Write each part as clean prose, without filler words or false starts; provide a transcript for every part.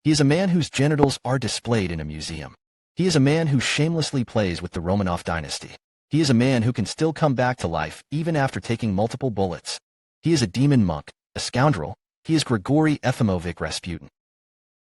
He is a man whose genitals are displayed in a museum. He is a man who shamelessly plays with the Romanov dynasty. He is a man who can still come back to life even after taking multiple bullets. He is a demon monk, a scoundrel. He is Grigory Efimovich Rasputin.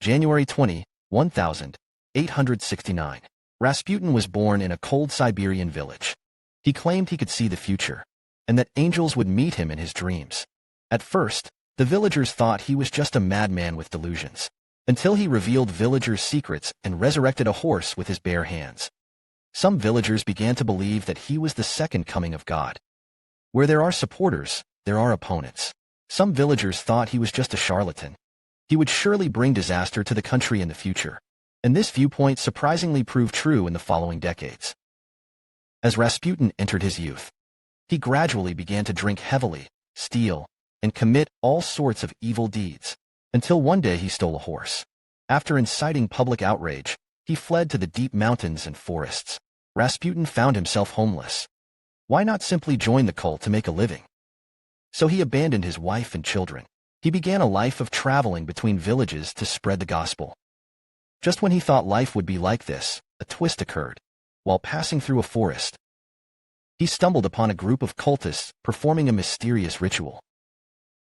January 20, 1869. Rasputin was born in a cold Siberian village. He claimed he could see the future, and that angels would meet him in his dreams. At first, the villagers thought he was just a madman with delusions, until he revealed villagers' secrets and resurrected a horse with his bare hands. Some villagers began to believe that he was the second coming of God. Where there are supporters, there are opponents. Some villagers thought he was just a charlatan. He would surely bring disaster to the country in the future, and this viewpoint surprisingly proved true in the following decades. As Rasputin entered his youth, he gradually began to drink heavily, steal, and commit all sorts of evil deeds, until one day he stole a horse. After inciting public outrage, he fled to the deep mountains and forests. Rasputin found himself homeless. Why not simply join the cult to make a living? So he abandoned his wife and children. He began a life of traveling between villages to spread the gospel. Just when he thought life would be like this, a twist occurred. While passing through a forest, he stumbled upon a group of cultists performing a mysterious ritual.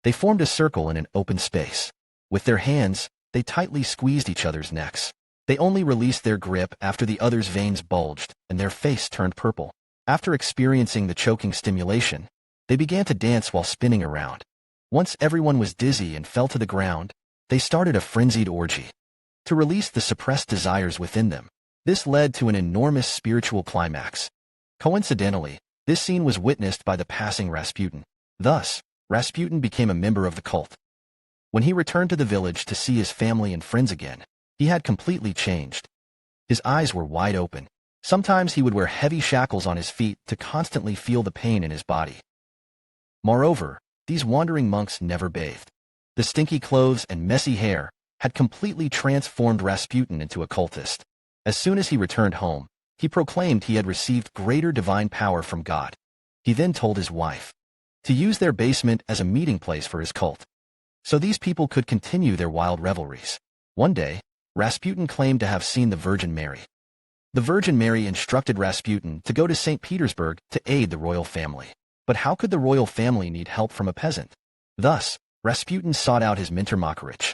They formed a circle in an open space. With their hands, they tightly squeezed each other's necks. They only released their grip after the other's veins bulged and their face turned purple. After experiencing the choking stimulation, they began to dance while spinning around. Once everyone was dizzy and fell to the ground, they started a frenzied orgy to release the suppressed desires within them. This led to an enormous spiritual climax. Coincidentally, this scene was witnessed by the passing Rasputin. Thus, Rasputin became a member of the cult. When he returned to the village to see his family and friends again, he had completely changed. His eyes were wide open. Sometimes he would wear heavy shackles on his feet to constantly feel the pain in his body. Moreover, these wandering monks never bathed. The stinky clothes and messy hair had completely transformed Rasputin into a cultist. As soon as he returned home, he proclaimed he had received greater divine power from God. He then told his wife to use their basement as a meeting place for his cult, so these people could continue their wild revelries. One day, Rasputin claimed to have seen the Virgin Mary. The Virgin Mary instructed Rasputin to go to St. Petersburg to aid the royal family. But how could the royal family need help from a peasant? Thus, Rasputin sought out his mentor Makharich.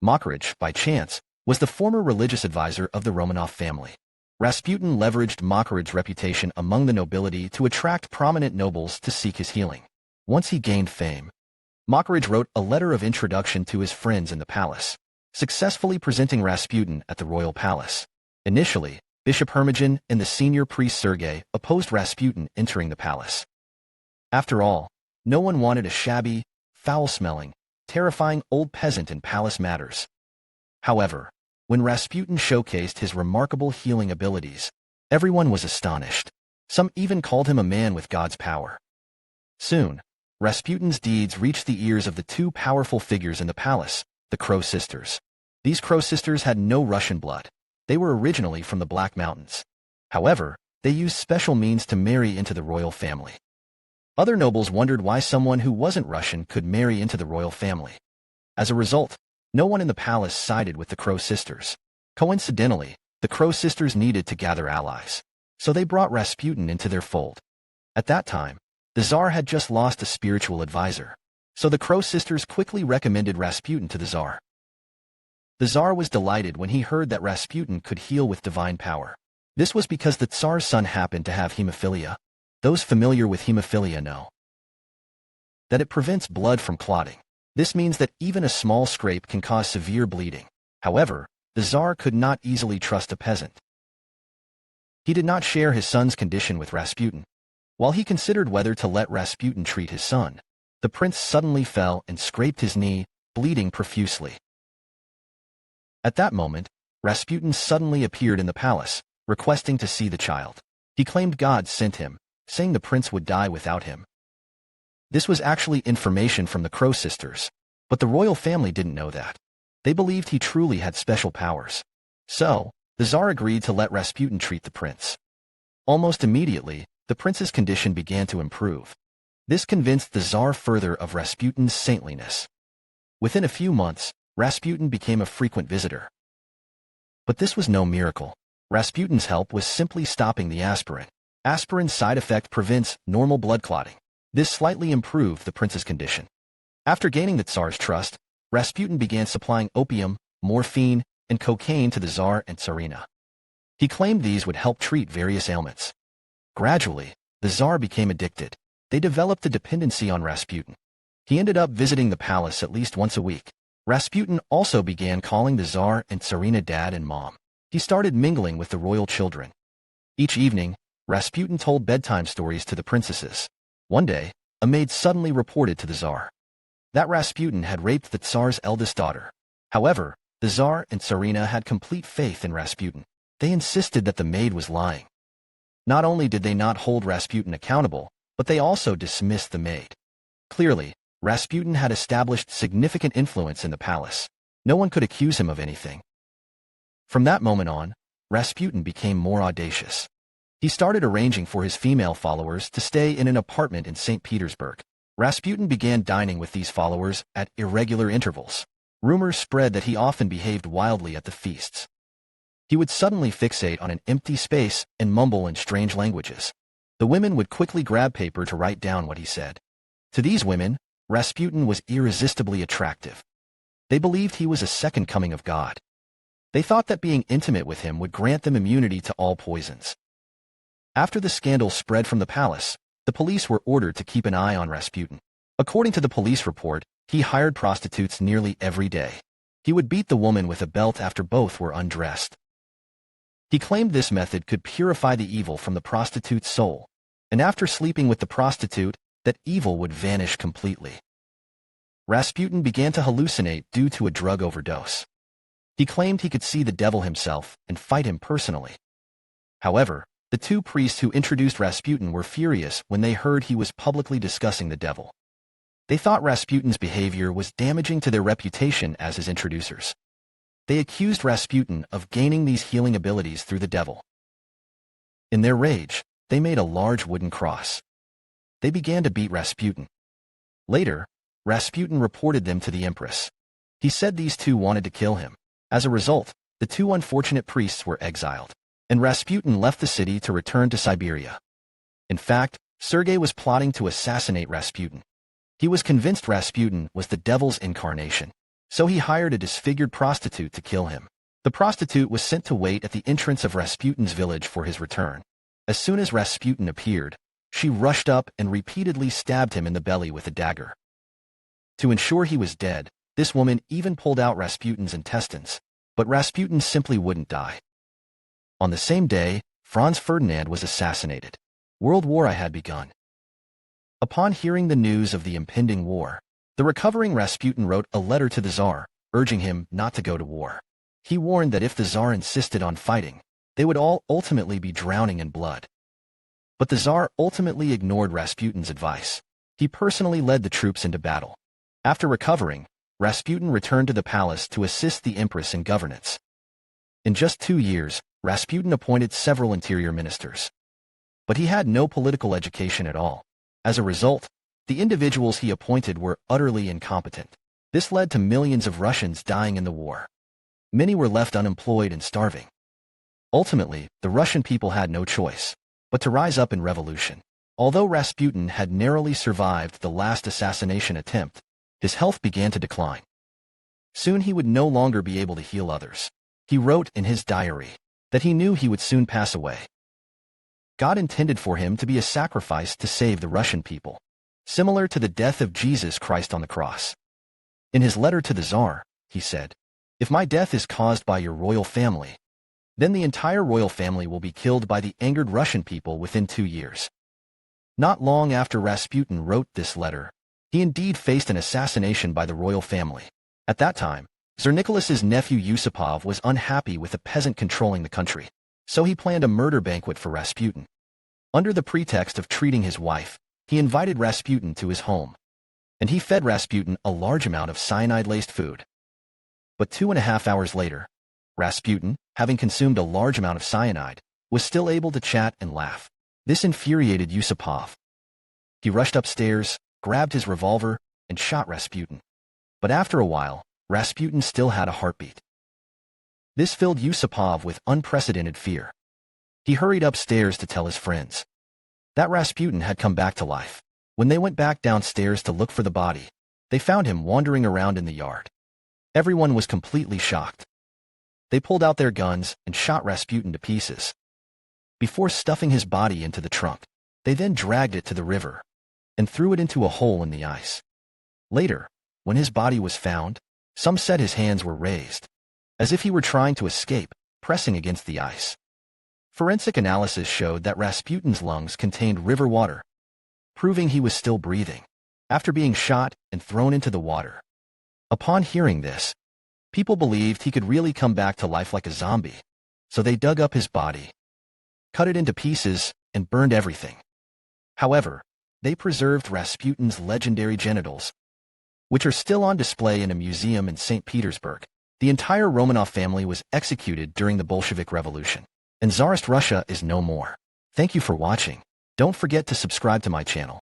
Makharich, by chance, was the former religious advisor of the Romanov family. Rasputin leveraged Makharich's reputation among the nobility to attract prominent nobles to seek his healing. Once he gained fame, Makharich wrote a letter of introduction to his friends in the palace, successfully presenting Rasputin at the royal palace. Initially, Bishop Hermogen and the senior priest Sergei opposed Rasputin entering the palace. After all, no one wanted a shabby, foul-smelling, terrifying old peasant in palace matters. However, when Rasputin showcased his remarkable healing abilities, everyone was astonished. Some even called him a man with God's power. Soon, Rasputin's deeds reached the ears of the two powerful figures in the palace, the Crow sisters. These Crow sisters had no Russian blood. They were originally from the Black Mountains. However, they used special means to marry into the royal family. Other nobles wondered why someone who wasn't Russian could marry into the royal family. As a result, no one in the palace sided with the Crow sisters. Coincidentally, the Crow sisters needed to gather allies, so they brought Rasputin into their fold. At that time, the Tsar had just lost a spiritual advisor, so the Crow sisters quickly recommended Rasputin to the Tsar. The Tsar was delighted when he heard that Rasputin could heal with divine power. This was because the Tsar's son happened to have hemophilia. Those familiar with hemophilia know that it prevents blood from clotting. This means that even a small scrape can cause severe bleeding. However, the Tsar could not easily trust a peasant. He did not share his son's condition with Rasputin. While he considered whether to let Rasputin treat his son, the prince suddenly fell and scraped his knee, bleeding profusely. At that moment, Rasputin suddenly appeared in the palace, requesting to see the child. He claimed God sent him, saying the prince would die without him. This was actually information from the Crow sisters, but the royal family didn't know that. They believed he truly had special powers. So, the Tsar agreed to let Rasputin treat the prince. Almost immediately, the prince's condition began to improve. This convinced the Tsar further of Rasputin's saintliness. Within a few months, Rasputin became a frequent visitor. But this was no miracle. Rasputin's help was simply stopping the aspirin. Aspirin's side effect prevents normal blood clotting. This slightly improved the prince's condition. After gaining the Tsar's trust, Rasputin began supplying opium, morphine, and cocaine to the Tsar and Tsarina. He claimed these would help treat various ailments. Gradually, the Tsar became addicted. They developed a dependency on Rasputin. He ended up visiting the palace at least once a week. Rasputin also began calling the Tsar and Tsarina dad and mom. He started mingling with the royal children. Each evening, Rasputin told bedtime stories to the princesses. One day, a maid suddenly reported to the Tsar that Rasputin had raped the Tsar's eldest daughter. However, the Tsar and Tsarina had complete faith in Rasputin. They insisted that the maid was lying. Not only did they not hold Rasputin accountable, but they also dismissed the maid. Clearly, Rasputin had established significant influence in the palace. No one could accuse him of anything. From that moment on, Rasputin became more audacious. He started arranging for his female followers to stay in an apartment in St. Petersburg. Rasputin began dining with these followers at irregular intervals. Rumors spread that he often behaved wildly at the feasts. He would suddenly fixate on an empty space and mumble in strange languages. The women would quickly grab paper to write down what he said. To these women, Rasputin was irresistibly attractive. They believed he was a second coming of God. They thought that being intimate with him would grant them immunity to all poisons. After the scandal spread from the palace, the police were ordered to keep an eye on Rasputin. According to the police report, he hired prostitutes nearly every day. He would beat the woman with a belt after both were undressed. He claimed this method could purify the evil from the prostitute's soul, and after sleeping with the prostitute, that evil would vanish completely. Rasputin began to hallucinate due to a drug overdose. He claimed he could see the devil himself and fight him personally. However, the two priests who introduced Rasputin were furious when they heard he was publicly discussing the devil. They thought Rasputin's behavior was damaging to their reputation as his introducers. They accused Rasputin of gaining these healing abilities through the devil. In their rage, they made a large wooden cross. They began to beat Rasputin. Later, Rasputin reported them to the empress. He said these two wanted to kill him. As a result, the two unfortunate priests were exiled, and Rasputin left the city to return to Siberia. In fact, Sergei was plotting to assassinate Rasputin. He was convinced Rasputin was the devil's incarnation, so he hired a disfigured prostitute to kill him. The prostitute was sent to wait at the entrance of Rasputin's village for his return. As soon as Rasputin appeared, she rushed up and repeatedly stabbed him in the belly with a dagger. To ensure he was dead, this woman even pulled out Rasputin's intestines, but Rasputin simply wouldn't die. On the same day, Franz Ferdinand was assassinated. World War I had begun. Upon hearing the news of the impending war, the recovering Rasputin wrote a letter to the Tsar, urging him not to go to war. He warned that if the Tsar insisted on fighting, they would all ultimately be drowning in blood. But the Tsar ultimately ignored Rasputin's advice. He personally led the troops into battle. After recovering, Rasputin returned to the palace to assist the empress in governance. In just 2 years, Rasputin appointed several interior ministers. But he had no political education at all. As a result, the individuals he appointed were utterly incompetent. This led to millions of Russians dying in the war. Many were left unemployed and starving. Ultimately, the Russian people had no choice but to rise up in revolution. Although Rasputin had narrowly survived the last assassination attempt, his health began to decline. Soon he would no longer be able to heal others. He wrote in his diary that he knew he would soon pass away. God intended for him to be a sacrifice to save the Russian people, similar to the death of Jesus Christ on the cross. In his letter to the Tsar, he said, "If my death is caused by your royal family, then the entire royal family will be killed by the angered Russian people within 2 years." Not long after Rasputin wrote this letter, he indeed faced an assassination by the royal family. At that time, Tsar Nicholas's nephew Yusupov was unhappy with a peasant controlling the country, so he planned a murder banquet for Rasputin. Under the pretext of treating his wife, he invited Rasputin to his home, and he fed Rasputin a large amount of cyanide-laced food. But 2.5 hours later, Rasputin, having consumed a large amount of cyanide, was still able to chat and laugh. This infuriated Yusupov. He rushed upstairs, grabbed his revolver, and shot Rasputin. But after a while, Rasputin still had a heartbeat. This filled Yusupov with unprecedented fear. He hurried upstairs to tell his friends that Rasputin had come back to life. When they went back downstairs to look for the body, they found him wandering around in the yard. Everyone was completely shocked. They pulled out their guns and shot Rasputin to pieces. Before stuffing his body into the trunk, they then dragged it to the river and threw it into a hole in the ice. Later, when his body was found, some said his hands were raised, as if he were trying to escape, pressing against the ice. Forensic analysis showed that Rasputin's lungs contained river water, proving he was still breathing after being shot and thrown into the water. Upon hearing this, people believed he could really come back to life like a zombie, so they dug up his body, cut it into pieces, and burned everything. However, they preserved Rasputin's legendary genitals, which are still on display in a museum in St. Petersburg. The entire Romanov family was executed during the Bolshevik Revolution, and Tsarist Russia is no more. Thank you for watching. Don't forget to subscribe to my channel.